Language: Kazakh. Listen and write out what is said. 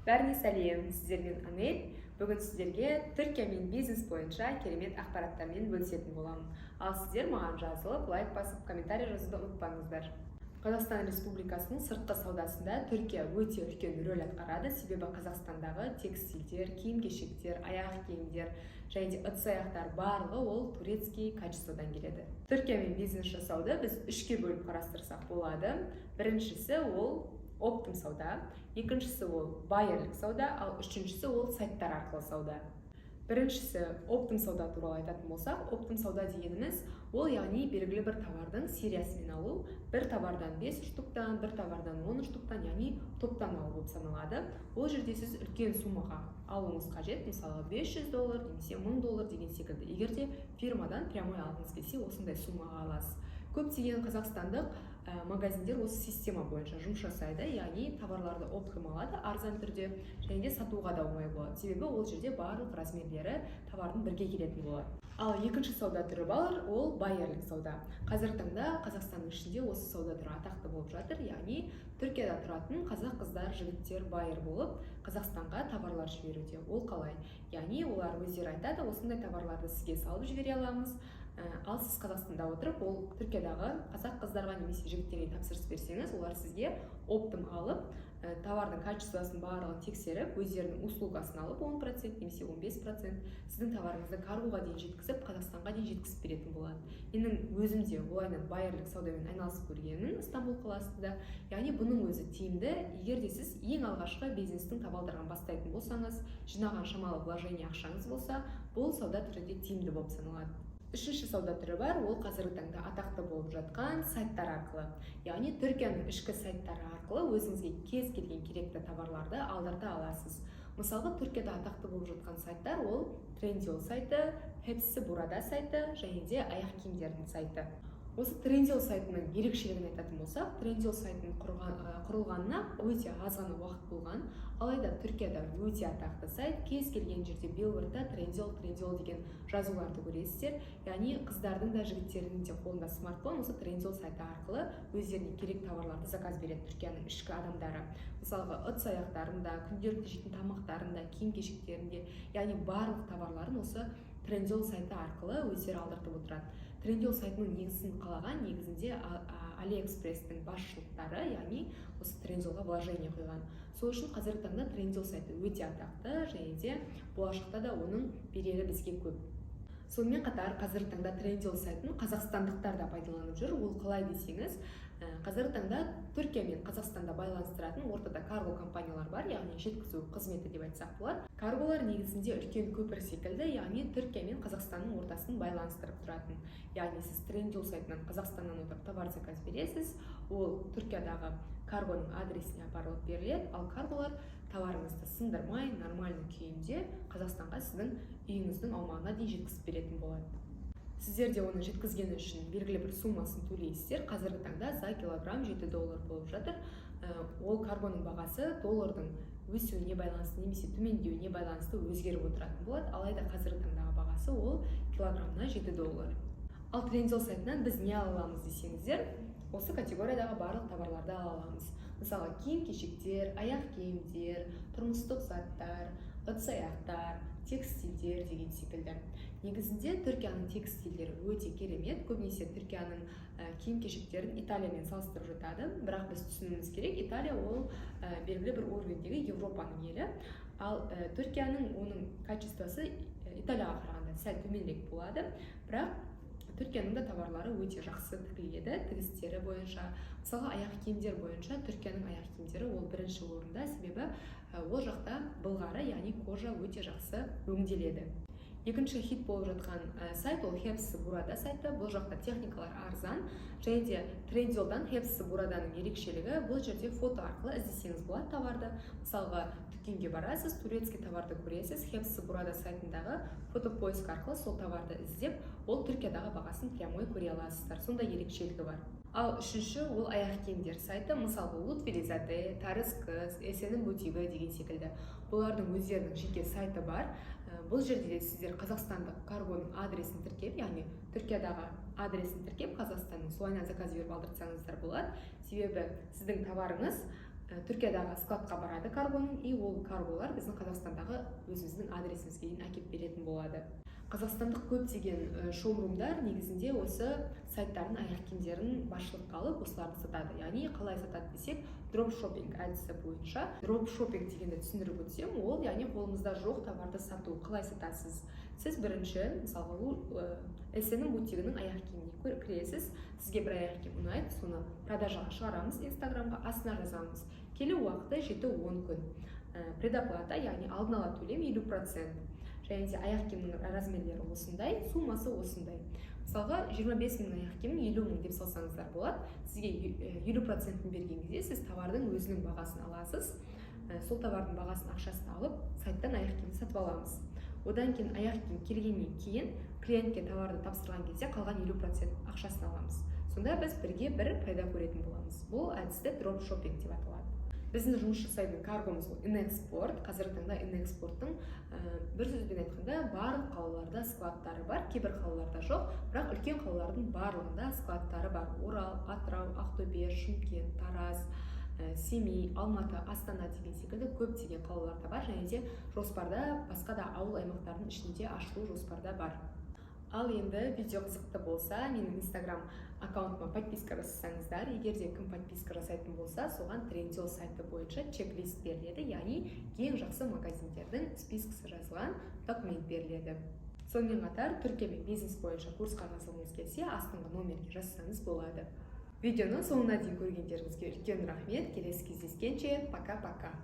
Бәріне сәлем, сіздермен Анель. Бүгін сіздерге Түркиямен бизнес бойынша керемет ақпараттармен бөлісетін боламын. Ал сіздер маған жазылып, лайк басып, комментарий жазуды ұмытпаңыздар. Қазақстан Республикасының сыртқы саудасында Түркия өте үлкен рөл атқарады, себебі Қазақстандағы текстильдер, киім-кешектер, аяқ киімдер және де ыдыс-аяқтар барлығы ол турецкий качестводан келеді. Түркиямен бизнес жасауды біз үшке бөліп қарастырсақ болады. Біріншісі ол оптом сауда, екіншісі ол байерлік сауда, ал үшіншісі ол сайттар арқылы сауда. Біріншісі оптом сауда туралы айтатын болсақ, оптом сауда дегеніміз ол яғни белгілі бір товардың сериясымен алу, бір товардан 5 штуктан, бір товардан 10 штуктан, яғни топтан алу болып саналады. Ол жерде сіз үлкен суммаға алуыңыз қажет, мысалы $500 немесе $1000 деген секілді. Егер де фирмадан прямой алғыңыз келсе, осындай суммаға аласыз. Көптеген қазақстандық магазиндер осы система бойынша жұмыс жасайды, яғни товарларды оптом алады, арзан түрде, және де сатуға да оңай болады. Себебі ол жерде барлық размерлері товардың бірге келетін болады. Ал екінші сауда түрі бар, ол байерлік сауда. Қазіргі таңда Қазақстанның ішінде осы сауда түрі атақты болып жатыр, яғни Түркияда тұратын қазақ қыздар, жігіттер байер болып, Қазақстанға товарлар жіберуде. Ол қалай? Яғни олар өздері айтады, осындай товарларды сізге салып жібере аламыз. Ал сіз Қазақстанда отырып, ол Түркиядағы қазақ қыздарға немесе жігіттерге тапсырыс берсеңіз, олар сізге оптом алып, товардың качествосын барлығын тексеріп, өздерінің услугасын алып 10% немесе 15% сіздің товарыңызды каргоға дейін жеткізіп, Қазақстанға дейін жеткізіп беретін болады. Менің өзім де олайынан байерлік саудамен айналысып көргенмін Стамбул қаласында. Яғни бұның өзі тиімді, егер де сіз ең алғашқы бизнестің табалдырығын бастайтын болсаңыз, жинаған шамалы вложение ақшаңыз болса, бұл сауда түрі де тиімді болып саналады. Үшінші сауда түрі бар, ол қазіргі таңда атақты болып жатқан сайттар арқылы. Яғни Түркияның ішкі сайттары арқылы өзіңізге кез келген керекті товарларды алдырта аласыз. Мысалға, Түркияда атақты болып жатқан сайттар ол Trendyol сайты, Hepsi Burada сайты және де аяқ киімдердің сайты. Осы Trendyol сайтының ерекшелігін айтатын болсақ, Trendyol сайтының құрылғанына өте аз ғана уақыт болған, алайда Түркияда өте атақты сайт, кез келген жерде билбордта Trendyol деген жазуларды көресіздер. Яғни қыздардың да жігіттердің де қолында смартфон осы Trendyol сайты арқылы өздеріне керек товарларды заказ береді Түркияның ішкі адамдары. Мысалға, ыдыс-аяқтарында, күнделікті жейтін тамақтарында, киім-кешектерінде, яғни барлық товарларын осы Trendyol сайты арқылы өздері алдыртып отырады. Trendyol сайтының негізін қалаған негізінде AliExpress-тің басшылықтары, яғни осы Trendyolға вложение құйған. Сол үшін қазіргі таңда Trendyol сайты өте атақты, және де болашақта да оның берері бізге көп. Сонымен қатар қазіргі таңда Trendyol сайтын қазақстандықтар да пайдаланып жүр. Ол қалай десеңіз, қазіргі таңда Түркия мен Қазақстанда байланыстыратын ортада карго компаниялар бар, яғни жеткізу қызметі деп айтсақ болады. Карголар негізінде үлкен көпір секілді, яғни Түркия мен Қазақстанның ортасын байланыстырып тұратын. Яғни сіз Trendyol сайтынан Қазақстаннан отырып товар заказ бересіз, ол Түркиядағы каргоның адресіне апарылып беріледі, ал карголар товарыңызды сындырмай, нормальный күйінде Қазақстанға сіздің үйіңіздің аумағына дейін жеткізіп беретін болады. Сіздер де оны жеткізгені үшін белгілі бір суммасын төлейсіздер. Қазіргі таңда за килограмм $7 болып жатыр. Ол каргоның бағасы доллардың өсуіне байланысты немесе төмендеуіне байланысты өзгеріп отыратын болады. Алайда қазіргі таңдағы бағасы ол килограммына $7. Ал Trendyol сайтынан біз не ала аламыз десеңіздер, осы категориядағы барлық товарларды ала аламыз. Мысалы, киім-кешектер, аяқ киімдер, тұрмыстық заттар, ыдыс-аяқтар, текстильдер деген секілді. Негізінде Түркияның текстильдері өте керемет, көбінесе Түркияның киім-кешектерін Италиямен салыстырып жатады. Бірақ біз түсінуіміз керек, Италия ол белгілі бір уровендегі Европаның елі, ал Түркияның оның качествосы Италияға қарағанда сәл төменірек болады. Бірақ Түркияның да товарлары өте жақсы тігіледі, тігістері бойынша. Мысалы, аяқ киімдер бойынша Түркияның аяқ киімдері ол бірінші орында, себебі ол жақта былғары, яғни кожа өте жақсы өңделеді. Екінші хит болып жатқан сайт ол Hepsi Burada сайты. Бұл жақта техникалар арзан, және де Trendyolдан Hepsi Burada'ның ерекшелігі бұл жерде фото арқылы іздесеңіз болады товарды. Мысалға, дүкенге барасыз, турецкий товарды көресіз, Hepsi Burada сайтындағы фотопоиск арқылы сол товарды іздеп, ол Түркиядағы бағасын прямой көре аласыздар. Сондай ерекшелігі бар. Ал үшінші ол аяқ киімдер сайты, мысалға Lutfi, Тарыс қыз, Эсенің бутигі деген секілді. Бұлардың өздерінің жеке сайты бар. Бұл жерде сіздер Қазақстандық каргоның адресін тіркеп, яғни Түркиядағы адресін тіркеп, Қазақстанның солайынан заказ беріп алдыртсаңыздар болады. Себебі сіздің товарыңыз Түркиядағы складқа барады каргоның, и ол карголар біздің Қазақстандағы өзіміздің адресімізге дейін әкеп беретін болады. Қазақстандық көптеген шоурумдар негізінде осы сайттардың аяқ киімдерін басшылыққа алып осыларды сатады. Яғни қалай сатады десек, дропшоппинг әдісі бойынша. Дропшоппинг дегенді түсіндіріп өтсем, ол яғни қолыңызда жоқ товарды сату. Қалай сатасыз? Сіз бірінші, мысалға, эсенің бутигінің аяқ киіміне кіресіз, сізге бір аяқ киім ұнайды, соны продажаға шығарамыз, инстаграмға астына жазамыз. Келу уақыты 7-10 күн. Предоплата, яғни алдын ала төлем 50%. Және де аяқ киімнің размерлері осындай, суммасы осындай. Мысалға 25 мың аяқ киімін 50 мың деп салсаңыздар болады. Сізге 50% берген кезде сіз товардың өзінің бағасын аласыз. Сол товардың бағасын ақшасын алып, сайттан аяқ киімді сатып аламыз. Одан кейін аяқ киім келгеннен кейін клиентке товарды тапсырған кезде қалған 50% ақшасын аламыз. Сонда біз бірге бір пайда көретін боламыз. Бұл әдісті дропшоппинг деп аталады. Біздің жұмыс жасайтын каргомыз ол Inexport. Қазіргі таңда Inexport'тың бір сөзбен айтқанда барлық қалаларда складтары бар, кейбір қалаларда жоқ, бірақ үлкен қалалардың барлығында складтары бар. Орал, Атырау, Ақтөбе, Шымкент, Тараз, Семей, Алматы, Астана деген секілді көптеген қалаларда бар, және де жоспарда басқа да ауыл аймақтардың ішінде ашылу жоспарда бар. Ал енді видео қызықты болса, менің инстаграм аккаунтыма подписка жасасаңыздар, егер де кім подписка жасайтын болса, соған Trendyol сайты бойынша чек-лист беріледі, яғни ең жақсы магазиндердің спискісі жазылған документ беріледі. Сонымен қатар Түркиямен бизнес бойынша курсқа жазылғыңыз келсе, астыңғы номерге жазсаңыз болады. Видеоның соңына дейін көргендеріңізге үлкен рахмет. Келесі кездескенше, пока-пока.